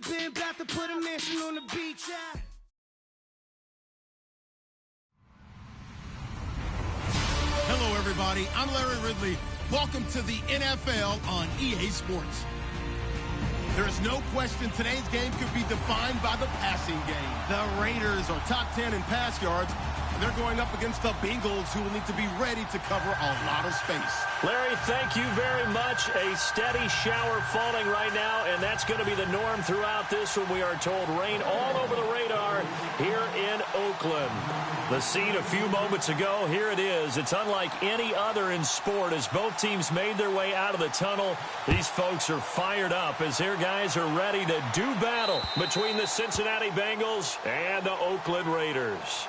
been about to put a mansion on the beach. Hello, everybody. I'm Larry Ridley. Welcome to the NFL on EA Sports. There is no question today's game could be defined by the passing game. The Raiders are top 10 in pass yards, and they're going up against the Bengals, who will need to be ready to cover a lot of space. Larry, thank you very much. A steady shower falling right now, and that's going to be the norm throughout this one. We are told rain all over the radar here in Oakland. The scene a few moments ago, here it is. It's unlike any other in sport as both teams made their way out of the tunnel. These folks are fired up as their guys are ready to do battle between the Cincinnati Bengals and the Oakland Raiders.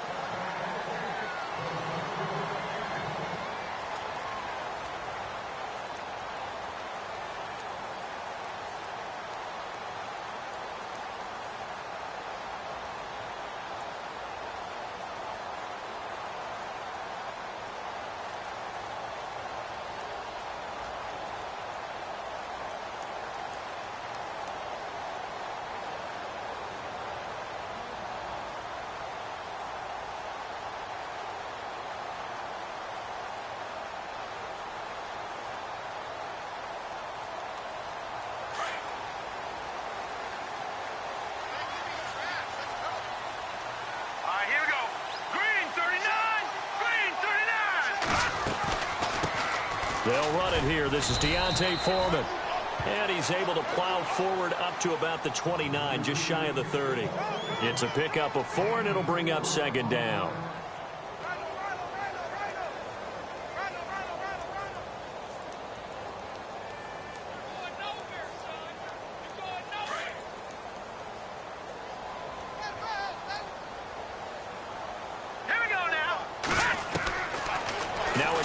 They'll run it here. This is Deontay Foreman. And he's able to plow forward up to about the 29, just shy of the 30. It's a pickup of 4, and it'll bring up second down.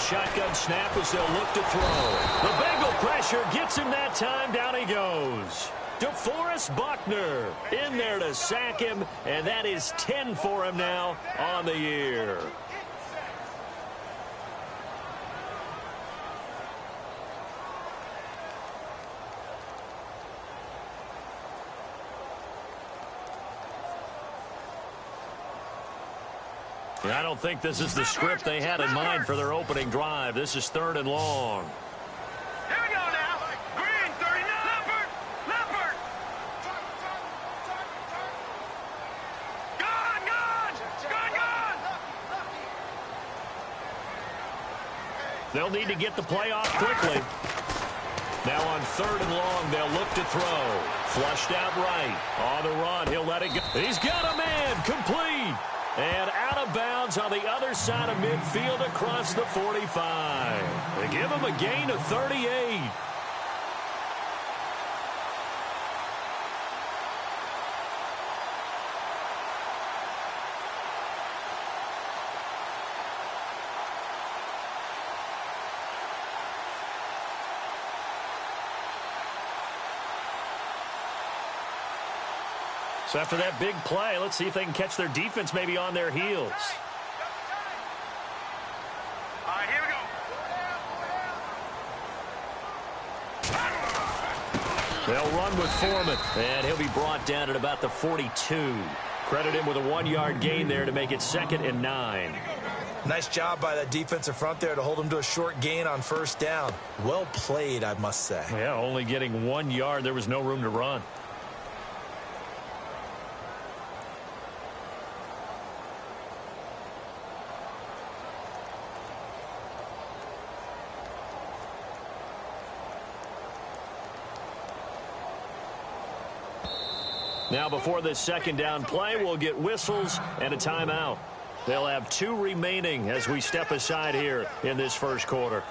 Shotgun snap as they'll look to throw. The Bengal pressure gets him that time. Down he goes. DeForest Buckner in there to sack him, and that is 10 for him now on the year. I don't think this is the script they had in mind for their opening drive. This is 3rd and long. Here we go now. Green, 39. Leopard. Gone. They'll need to get the play off quickly. Now on 3rd and long, they'll look to throw. Flushed out right. On the run, he'll let it go. He's got a man. Complete. And out of bounds on the other side of midfield across the 45. They give him a gain of 38. So after that big play, let's see if they can catch their defense maybe on their heels. All right, here we go. They'll run with Foreman, and he'll be brought down at about the 42. Credit him with a 1-yard gain there to make it 2nd and 9. Nice job by that defensive front there to hold him to a short gain on 1st down. Well played, I must say. Yeah, only getting 1 yard. There was no room to run. Now before this 2nd down play, we'll get whistles and a timeout. They'll have 2 remaining as we step aside here in this 1st quarter.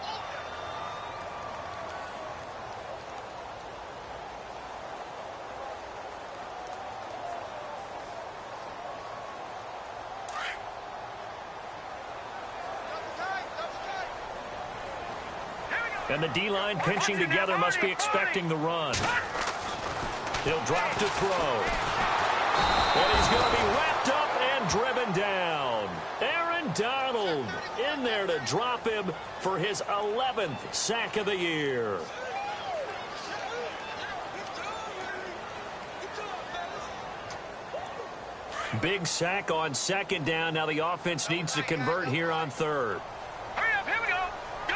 And the D-line pinching together must be expecting the run. He'll drop to throw. And he's going to be wrapped up and driven down. Aaron Donald in there to drop him for his 11th sack of the year. Big sack on second down. Now the offense needs to convert here on third. Hurry up, here we go. Go!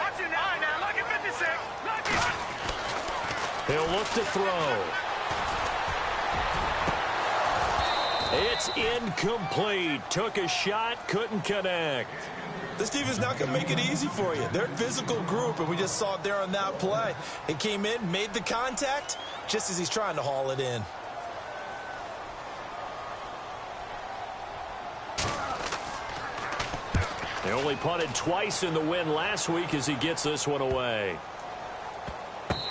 Watch it now. All right, now, look at 56. He'll look to throw. It's incomplete. Took a shot, couldn't connect. This team is not going to make it easy for you. They're a physical group, and we just saw it there on that play. He came in, made the contact, just as he's trying to haul it in. They only punted twice in the win last week as he gets this one away.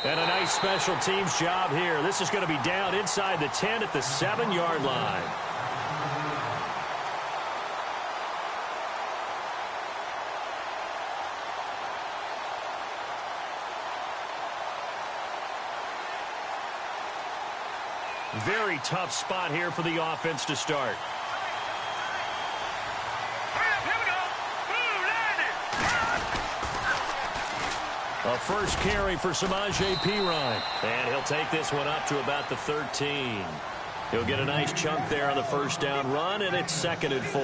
And a nice special teams job here. This is going to be down inside the 10 at the 7-yard line. Very tough spot here for the offense to start. A first carry for Samaje Perine. And he'll take this one up to about the 13. He'll get a nice chunk there on the first down run, and it's 2nd and 4.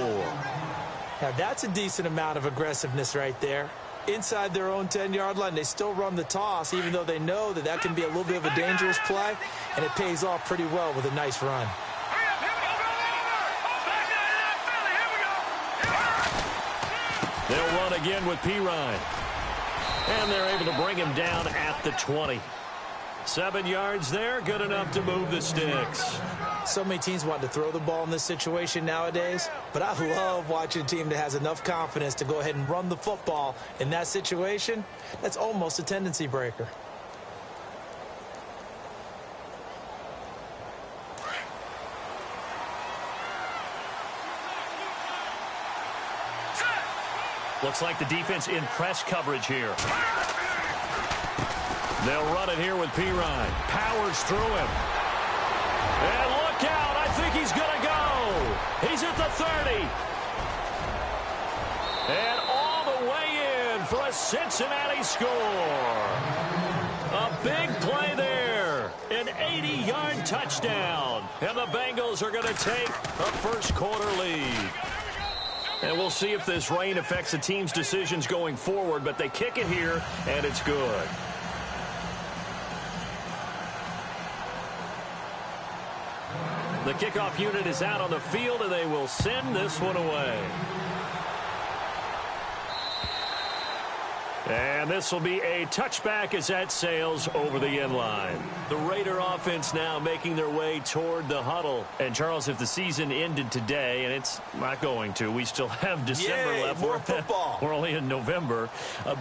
Now, that's a decent amount of aggressiveness right there. Inside their own 10-yard line, they still run the toss, even though they know that that can be a little bit of a dangerous play, and it pays off pretty well with a nice run. They'll run again with Perine. And they're able to bring him down at the 20. 7 yards there, good enough to move the sticks. So many teams want to throw the ball in this situation nowadays, but I love watching a team that has enough confidence to go ahead and run the football in that situation. That's almost a tendency breaker. Looks like the defense in press coverage here. They'll run it here with Perine. Powers through him. And look out. I think he's going to go. He's at the 30. And all the way in for a Cincinnati score. A big play there. An 80-yard touchdown. And the Bengals are going to take a first-quarter lead. And we'll see if this rain affects the team's decisions going forward, but they kick it here, and it's good. The kickoff unit is out on the field, and they will send this one away. And this will be a touchback as that sails over the end line. The Raider offense now making their way toward the huddle. And, Charles, if the season ended today, and it's not going to, we still have December left. More football. We're only in November.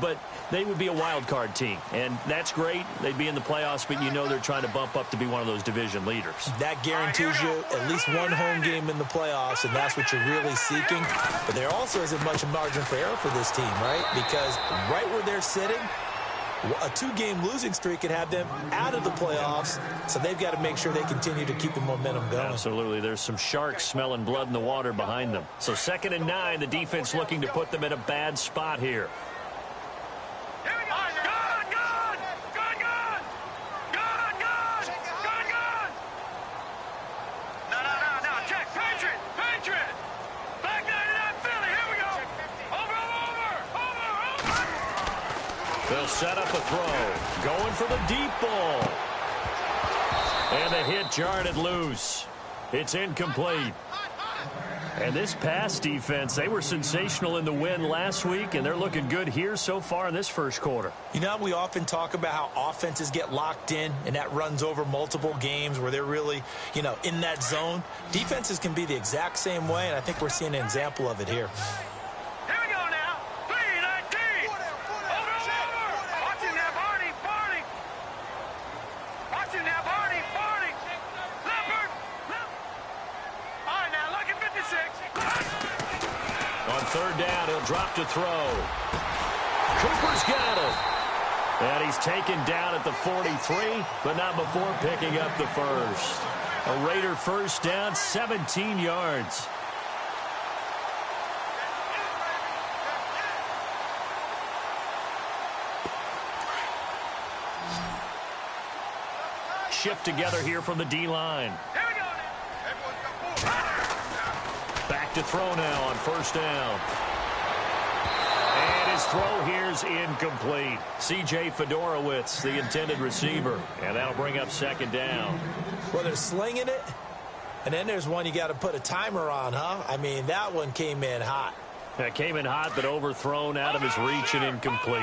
But they would be a wild card team. And that's great. They'd be in the playoffs, but you know they're trying to bump up to be one of those division leaders. That guarantees you at least one home game in the playoffs, and that's what you're really seeking. But there also isn't much margin for error for this team, right? Because right where they're sitting, a 2-game losing streak could have them out of the playoffs, so they've got to make sure they continue to keep the momentum going. Absolutely. There's some sharks smelling blood in the water behind them. So 2nd and 9, the defense looking to put them in a bad spot here. They'll set up a throw. Going for the deep ball. And the hit jarred it loose. It's incomplete. And this pass defense, they were sensational in the win last week, and they're looking good here so far in this first quarter. You know, we often talk about how offenses get locked in, and that runs over multiple games where they're really, you know, in that zone. Defenses can be the exact same way, and I think we're seeing an example of it here. Third down, he'll drop to throw. Cooper's got it. And he's taken down at the 43, but not before picking up the first. A Raider first down, 17 yards. Shift together here from the D-line. Back to throw now on first down. And his throw here's incomplete. C.J. Fedorowicz, the intended receiver. And that'll bring up second down. Well, they're slinging it. And then there's one you got to put a timer on, huh? I mean, that one came in hot. That came in hot, but overthrown out of his reach and incomplete.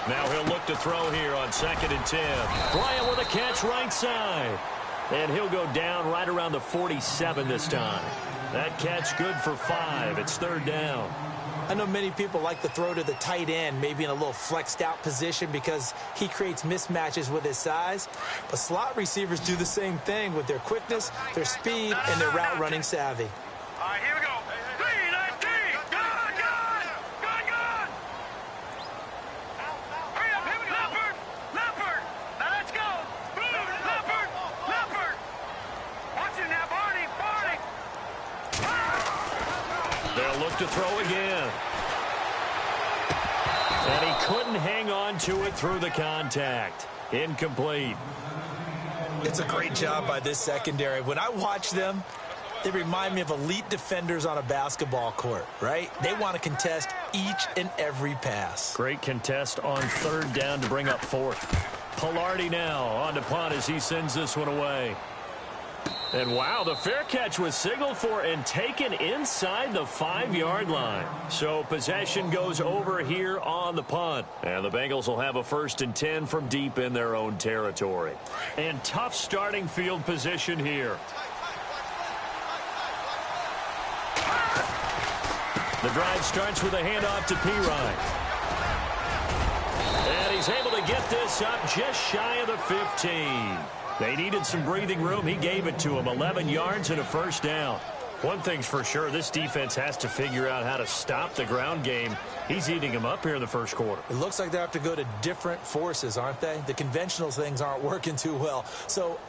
Now he'll look to throw here on 2nd and 10. Bryant with a catch right side. And he'll go down right around the 47 this time. That catch good for 5. It's 3rd down. I know many people like to throw to the tight end, maybe in a little flexed out position because he creates mismatches with his size. But slot receivers do the same thing with their quickness, their speed, and their route running savvy. All right, here we go. 3-19. Gone. Hurry up, Leopard. Now let's go. Leopard. Watch it now, Barney. They'll look to throw again. And he couldn't hang on to it through the contact. Incomplete. It's a great job by this secondary. When I watch them, they remind me of elite defenders on a basketball court, right? They want to contest each and every pass. Great contest on 3rd down to bring up 4th. Pilardi now on to punt as he sends this one away. And wow, the fair catch was signaled for and taken inside the 5-yard line. So possession goes over here on the punt. And the Bengals will have a 1st and 10 from deep in their own territory. And tough starting field position here. The drive starts with a handoff to Pirine. And he's able to get this up just shy of the 15. They needed some breathing room. He gave it to him. 11 yards and a 1st down. One thing's for sure, this defense has to figure out how to stop the ground game. He's eating them up here in the 1st quarter. It looks like they have to go to different forces, aren't they? The conventional things aren't working too well. So